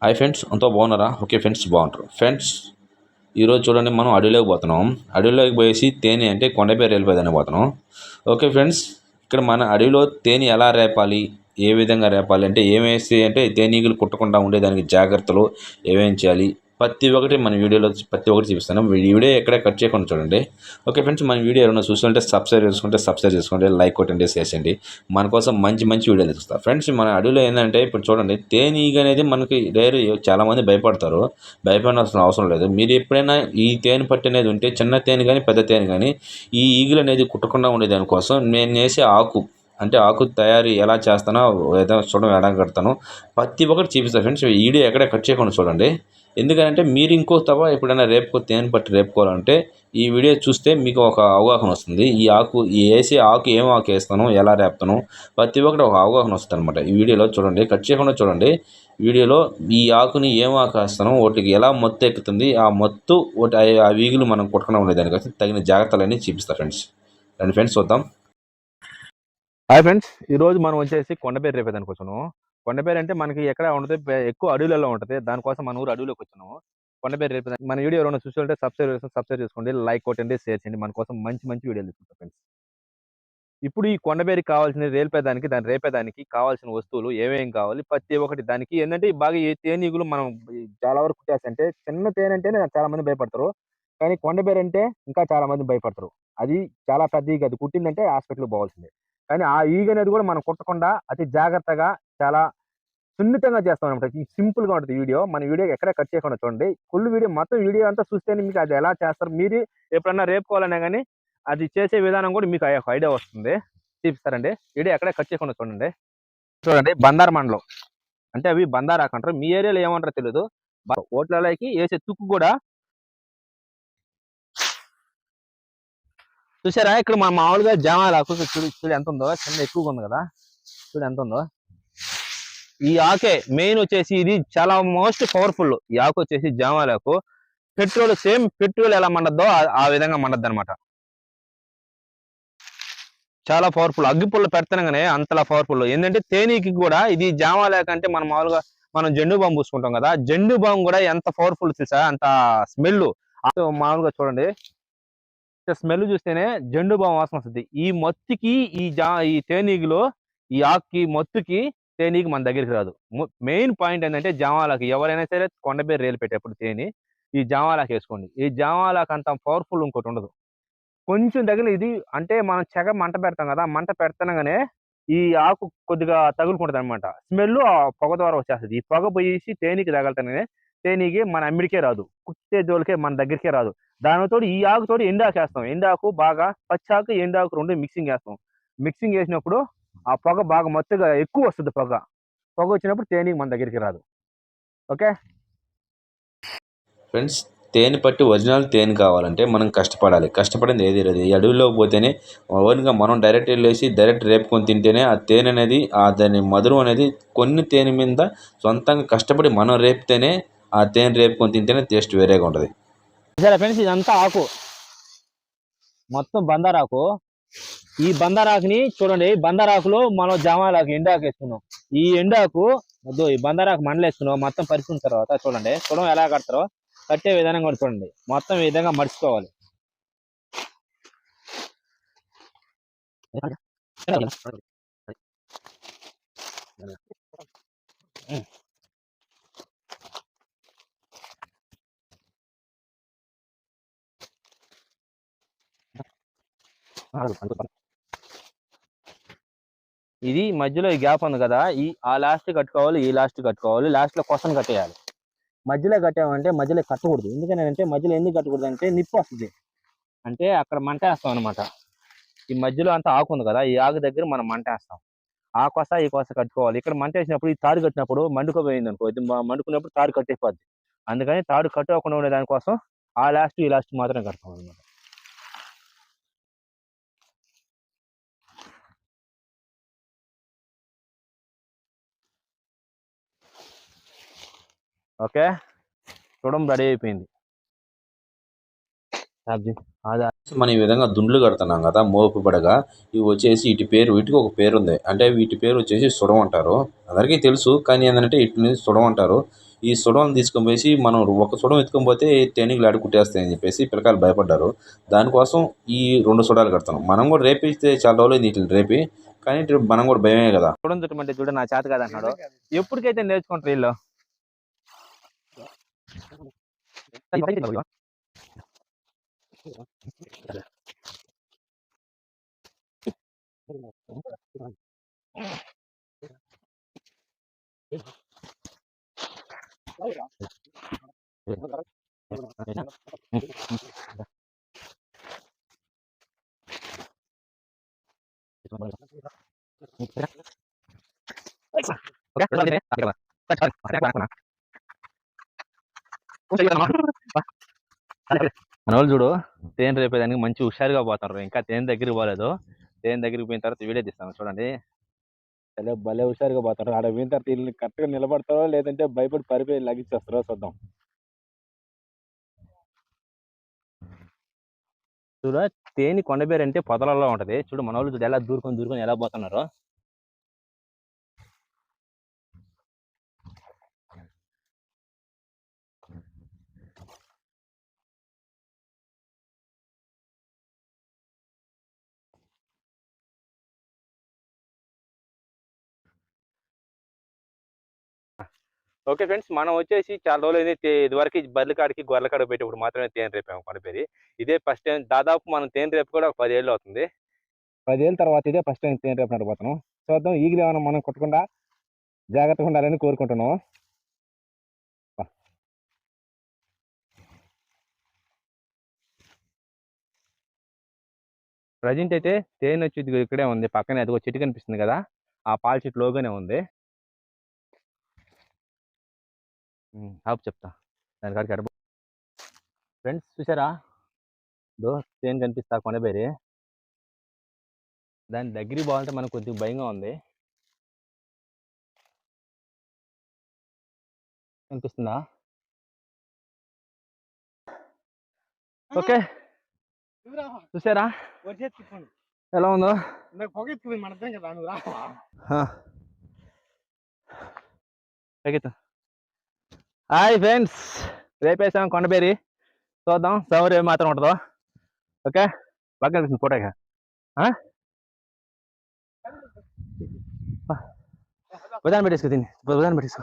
Hi friends, అంతా బాగున్నారా? Okay friends, బాగుంటారు ఫ్రెండ్స్. ఈరోజు చూడండి, మనం అడవిలోకి పోతున్నాం. అడవిలోకి పోయేసి తేనె అంటే కొండపేరు వెళ్ళిపోదని పోతున్నాం. ఓకే ఫ్రెండ్స్, ఇక్కడ మన అడవిలో తేనె ఎలా రేపాలి, ఏ విధంగా రేపాలి అంటే ఏమేసి అంటే తేనీగలు కుట్టకుండా ఉండేదానికి జాగ్రత్తలు ఏమేం చేయాలి, ప్రతి ఒక్కటి మన వీడియోలో ప్రతి ఒక్కటి చూపిస్తాను. ఈ వీడియో ఎక్కడ కట్ చేయకుండా చూడండి. ఓకే ఫ్రెండ్స్, మన వీడియో ఎవరైనా చూస్తుంటే సబ్స్క్రైబ్ చేసుకోండి, లైక్ కొట్టండి, చేసేయండి. మన కోసం మంచి మంచి వీడియోలు చూస్తారు ఫ్రెండ్స్. మన అడవిలో ఏంటంటే ఇప్పుడు చూడండి, తేనీగ అనేది మనకి డైరీ చాలామంది భయపడతారు. భయపడాల్సిన అవసరం లేదు. మీరు ఎప్పుడైనా ఈ తేనె పట్టు అనేది ఉంటే, చిన్న తేనె కానీ పెద్ద తేనె కానీ, ఈ ఈగలు అనేది కుట్టకుండా ఉండే దానికోసం నేను వేసే ఆకు అంటే ఆకు తయారీ ఎలా చేస్తానో ఏదో చూడడం ఎలా కడతాను ప్రతి ఒక్కటి చూపిస్తాను ఫ్రెండ్స్. ఈ వీడియో ఎక్కడ కట్ చేయకుండా చూడండి. ఎందుకంటే మీరు ఇంకో తవ ఎప్పుడైనా తేనె పట్టు రేపుకోవాలంటే ఈ వీడియో చూస్తే మీకు ఒక అవగాహన వస్తుంది. ఈ ఆకు వేసే ఆకు ఏం ఆకు వేస్తాను, ఎలా రేపుతాను ప్రతి ఒక్కటి ఒక అవగాహన వస్తుంది అనమాట. ఈ వీడియోలో చూడండి, కట్ చేయకుండా చూడండి. వీడియోలో ఈ ఆకుని ఏం ఆకు వేస్తాను, వాటికి ఎలా మొత్తం ఎక్కుతుంది, ఆ మొత్తు ఒకటి ఆ వీగులు మనం కొట్టకుండా ఉండేదానికోసం తగిన జాగ్రత్తలన్నీ చూపిస్తారు ఫ్రెండ్స్. రండి ఫ్రెండ్స్, చూద్దాం. హాయ్ ఫ్రెండ్స్, ఈరోజు మనం వచ్చేసి కొండపేరు రేపేదానికి వచ్చాను. కొండపేరు అంటే మనకి ఎక్కడ ఉంటుంది, ఎక్కువ అడవులలో ఉంటుంది. దానికోసం మన ఊరు అడవిలోకి వచ్చాము. కొండపేరు రేపేదానికి మన వీడియో ఎవరైనా చూస్తుంటే సబ్స్క్రైబ్ చేసుకోండి, లైక్ కొట్టండి, షేర్ చేయండి. మన కోసం మంచి మంచి వీడియోలు తీసుకుంటాం ఫ్రెండ్స్. ఇప్పుడు ఈ కొండపేరుకి కావాల్సిన దాన్ని రేపేదానికి కావాల్సిన వస్తువులు ఏమేం కావాలి, ప్రతి ఒక్కటి దానికి ఏంటంటే బాగా ఈ తేనీగులు మనం చాలా వరకు కుట్టేస్తే, చిన్న తేనె అంటేనే చాలా మంది భయపడతారు. కానీ కొండపేరు అంటే ఇంకా చాలా మంది భయపడతారు. అది చాలా పెద్ద ఈగ, అది కుట్టిందంటే హాస్పిటల్కి పోవాల్సిందే. కానీ ఆ ఈగ అనేది కూడా మనం కుట్టకుండా అతి జాగ్రత్తగా చాలా సున్నితంగా చేస్తాం అనమాట. ఈ సింపుల్ గా ఉంటుంది వీడియో. మన వీడియో ఎక్కడ కట్ చేయకుండా చూడండి. ఫుల్ వీడియో మొత్తం వీడియో అంతా చూస్తేనే మీకు అది ఎలా చేస్తారు, మీరు ఎప్పుడన్నా రేపుకోవాలన్నా కానీ అది చేసే విధానం కూడా మీకు ఐడియా వస్తుంది. చూపిస్తారండి. వీడియో ఎక్కడ కట్ చేయకుండా చూడండి. చూడండి, బందార మండలం అంటే అవి బందారాకు అంటారు. మీ ఏరియాలో ఏమంటారో తెలియదు. ఓట్లకి వేసే తుక్కు కూడా చూసారా. ఇక్కడ మా మామూలుగా జామాలకు చూడు ఎంత ఉందో, కింద ఎక్కువగా ఉంది కదా, చూడు ఎంత ఉందో. ఈ ఆకే మెయిన్ వచ్చేసి ఇది చాలా మోస్ట్ పవర్ఫుల్. ఈ ఆకు వచ్చేసి జామాలకు పెట్రోల్, సేమ్ పెట్రోల్ ఎలా మండద్దో ఆ విధంగా మండద్దు అనమాట. చాలా పవర్ఫుల్. అగ్గిపుల్ల పెడతానగానే అంతలా పవర్ఫుల్. ఏంటంటే తేనీకి కూడా ఇది జామాలేక అంటే మనం మామూలుగా మనం జెండు బాంబు పూసుకుంటాం కదా, జెండు బాంబు కూడా ఎంత పవర్ఫుల్ చూసా, అంత స్మెల్. మామూలుగా చూడండి, స్మెల్ చూస్తేనే జెండు బాంబు వాసన వస్తుంది. ఈ మొత్తుకి ఈ తేనీగిలో ఈ ఆకుకి మొత్తుకి తేనీకి మన దగ్గరికి రాదు. మెయిన్ పాయింట్ ఏంటంటే జామాలకు ఎవరైనా సరే కొండపేరు రేలు పెట్టేప్పుడు తేనె ఈ జామాలకు వేసుకోండి. ఈ జామాలకు అంత పవర్ఫుల్ ఇంకోటి ఉండదు. కొంచెం తగిలి ఇది అంటే మనం చెగ మంట పెడతాం కదా, మంట పెడతానగానే ఈ ఆకు కొద్దిగా తగులుకుంటది అనమాట. స్మెల్ ఆ పొగ ద్వారా వచ్చేస్తుంది. ఈ పొగ పోయేసి తేనీకి తగలతానే తేనీకి మన అమ్మిడికే రాదు, కుట్టే జోలికే మన దగ్గరికే రాదు. దానితో ఈ ఆకుతోటి ఎండాకు వేస్తాం. ఎండాకు బాగా పచ్చాకు ఎండాకు రెండు మిక్సింగ్ వేస్తాం. మిక్సింగ్ వేసినప్పుడు ఆ పొగ బాగా మొత్తగా ఎక్కువ వస్తుంది. పొగ వచ్చినప్పుడు తేనీకి మన దగ్గరికి రాదు. ఓకే ఫ్రెండ్స్, తేనె పట్టి ఒరిజినల్ తేనె కావాలంటే మనం కష్టపడాలి. కష్టపడింది ఏది లేదు. ఈ అడవిలోకి పోతేనే ఓన్గా మనం డైరెక్ట్ వెళ్ళేసి డైరెక్ట్ రేపుకొని తింటేనే ఆ తేనె అనేది దాని మధురం అనేది కొన్ని తేనె మీద సొంతంగా కష్టపడి మనం రేపితేనే ఆ తేనె రేపుకొని తింటేనే టేస్ట్ వేరేగా ఉంటుంది. సరే ఫ్రెండ్స్, ఇదంతా ఆకు మొత్తం బందారాకు. ఈ బందారాకుని చూడండి, బందారాకులో మనం జామాలకు ఎండాకు వేసుకున్నాం. ఈ ఎండాకు ఈ బందారాకు మండలు వేసుకున్నాం. మొత్తం పరిచిన తర్వాత చూడండి, ఎలా కడతారో కట్టే విధానం కూడా చూడండి. మొత్తం ఈ విధంగా మడుచుకోవాలి. ఇది మధ్యలో ఈ గ్యాప్ ఉంది కదా, ఆ లాస్ట్ కట్టుకోవాలి, ఈ లాస్ట్ కట్టుకోవాలి. లాస్ట్ లో క్వశ్చన్ కట్టేయాలి. మధ్యలో కట్టామంటే మధ్యలో కట్టకూడదు. ఎందుకంటే మధ్యలో ఎందుకు కట్టకూడదు అంటే నిప్పు వస్తుంది. అంటే అక్కడ మంట వేస్తాం అనమాట. ఈ మధ్యలో అంతా ఆకు ఉంది కదా, ఈ ఆకు దగ్గర మనం మంట వేస్తాం. ఆ కొస ఈ కొస కట్టుకోవాలి. ఇక్కడ మంట వేసినప్పుడు ఈ తాడు కట్టినప్పుడు మండుకోపోయింది అనుకో, ఇది మండుకున్నప్పుడు తాడు కట్టేపోద్ది. అందుకని తాడు కట్టుకోకుండా ఉండే దానికోసం ఆ లాస్ట్ ఈ లాస్ట్ మాత్రమే కడతాం అనమాట. ఓకే, చూడడం రెడీ అయిపోయింది. మనం ఈ విధంగా దుండ్లు కడుతున్నాం కదా మోపు పడగా, ఇవి వచ్చేసి వీటికి ఒక పేరు ఉంది. అంటే వీటి పేరు వచ్చేసి సుడం అంటారు. అందరికీ తెలుసు, కానీ ఏంటంటే వీటిని సుడం అంటారు. ఈ సుడవలను తీసుకొని పోసి మనం ఒక సుడం ఎత్తుకొని పోతే తేనీగలు లాడి కుట్టేస్తాయని చెప్పేసి పిల్లకాయలు భయపడ్డారు. దానికోసం ఈ 2 సుడాలు కడతాం. మనం కూడా రేపిస్తే చాలా రోజులైంది వీటిని రేపి, కానీ మనం కూడా భయమే కదా. చూడండి చుట్టమంటే చూడ నా చేత కాదు అంటున్నాడు. ఎప్పటికైతే నేర్చుకుంటారు వీళ్ళు. మన వాళ్ళు చూడు తేనె రేపేదానికి మంచి హుషారుగా పోతారు. ఇంకా తేనె దగ్గరికి పోలేదు. తేనె దగ్గరికి పోయిన తర్వాత వీడియో తీస్తాను చూడండి. భలే హుషారుగా పోతారు. ఆడ పోయిన తర్వాత వీళ్ళని కరెక్ట్గా నిలబడతారో లేదంటే భయపడి పరిపోయి లగిచ్చేస్తారో చూద్దాం. చూడ తేనె కొండబేరు అంటే పొదలలో ఉంటది. చూడు మన వాళ్ళు చూడు ఎలా దూరుకొని ఎలా పోతున్నారో. ఓకే ఫ్రెండ్స్, మనం వచ్చేసి చాలా రోజులైంది ఇదివరకు బర్రెల కాడికి గొర్రెల కాడికి పెట్టేప్పుడు మాత్రమే తేనె రేపాము కొండపేరి. ఇదే ఫస్ట్ టైం. దాదాపు మనం తేనె రేపు కూడా 10 ఏళ్ళు అవుతుంది. 10 ఏళ్ళ తర్వాత ఇదే ఫస్ట్ టైం తేనె రేపు నడిపోతున్నాం. చూద్దాం ఈగిలు ఏమైనా మనం కొట్టకుండా జాగ్రత్తగా ఉండాలని కోరుకుంటున్నాం. ప్రజెంట్ అయితే తేనె వచ్చి ఇక్కడే ఉంది. పక్కనే అది ఒక చెట్టు కనిపిస్తుంది కదా, ఆ పాల చెట్టు లోగానే ఉంది. చెప్తా దాని కాడికి అడబ. ఫ్రెండ్స్ చూసారా, తేనె కనిపిస్తా కొండబేరి. దాని దగ్గరికి పోవాలంటే మనకు కొద్దిగా భయంగా ఉంది. కనిపిస్తుందా? ఓకే చూసారా ఎలా ఉందో. హాయ్ ఫ్రెండ్స్, రేపేసాం కొండబేరి. చూద్దాం సౌర్ ఏమి మాత్రం ఉంటుందో. ఓకే బాగా కనిపిస్తుంది ఫోటోగా. ఉదాహరణ పెట్టేసుకో దీన్ని, ఉదాహరణ పెట్టేసుకో.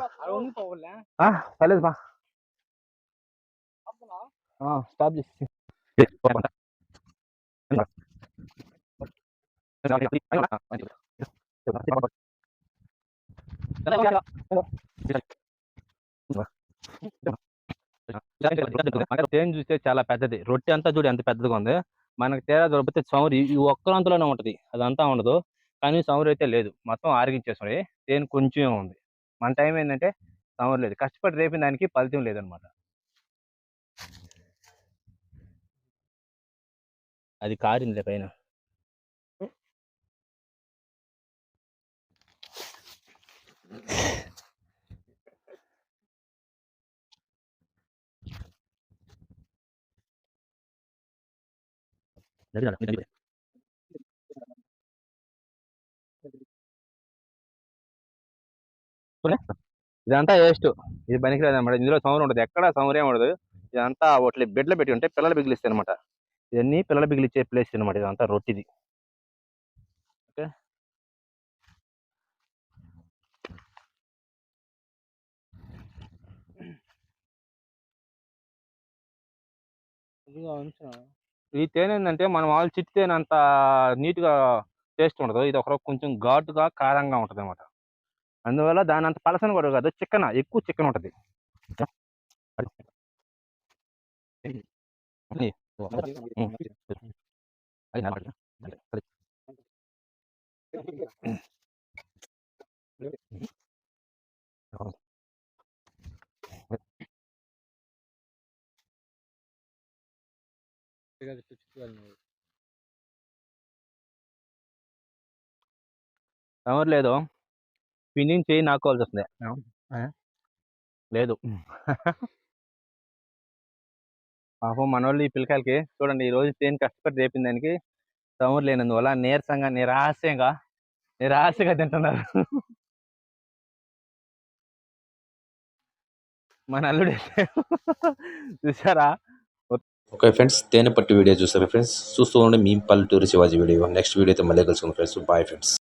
పర్లేదు బా, స్టాప్ చేసి తేనె చూస్తే చాలా పెద్దది. రొట్టె అంతా చూడు ఎంత పెద్దదిగా ఉంది. మనకు తేడా దొరికితే చౌరు ఈ ఒక్కరంతలోనే ఉంటది, అదంతా ఉండదు. కానీ చౌరు అయితే లేదు, మొత్తం ఆరగించేస్తుంది. తేనె కొంచెం ఉంది. మన టైం ఏంటంటే చౌరు లేదు. కష్టపడి రేపిన దానికి ఫలితం లేదనమాట. అది కారింది పైన. ఇదంతా వేస్ట్, ఇది పనికిరాదు అనమాట. ఇందులో సౌండ్ ఉండదు, ఎక్కడ సౌండ్ ఉండదు. ఇదంతా ఒకటి బెడ్లో పెట్టి ఉంటే పిల్లలు బిగిలిస్తాయి అనమాట. ఇవన్నీ పిల్లలు బిగిలిచ్చే ప్లేస్ అనమాట. ఇదంతా రొట్టిది. ఓకే ఈ తేనె ఏంటంటే మనం వాళ్ళు చిట్టి తేనె అంత నీట్గా టేస్ట్ ఉండదు. ఇది ఒక కొంచెం ఘాటుగా కారంగా ఉంటుంది అనమాట. అందువల్ల దాని అంత పలసన కూడా కాదు, చికెన్ ఎక్కువ చికెన్ ఉంటుంది. ఎవరు లేదు, పిన్నింగ్ చేయి నాకోవాల్సి వస్తుంది. లేదు పాపం మనోళ్ళు ఈ పిల్లకాయలకి చూడండి, ఈ రోజు తేనె కష్టపడి రేపిన దానికి సౌండ్ లేనందువల్ల నీరసంగా నిరాశగా తింటున్నారు. మన అల్లుడు చూసారా? ఓకే ఫ్రెండ్స్, తేనె పట్టు వీడియో చూస్తారు ఫ్రెండ్స్. చూస్తూ ఉండే మీ పల్లెటూరు శివాజీ వీడియో. నెక్స్ట్ వీడియోతో మళ్ళీ కలుసుకుందాం ఫ్రెండ్స్. Bye friends.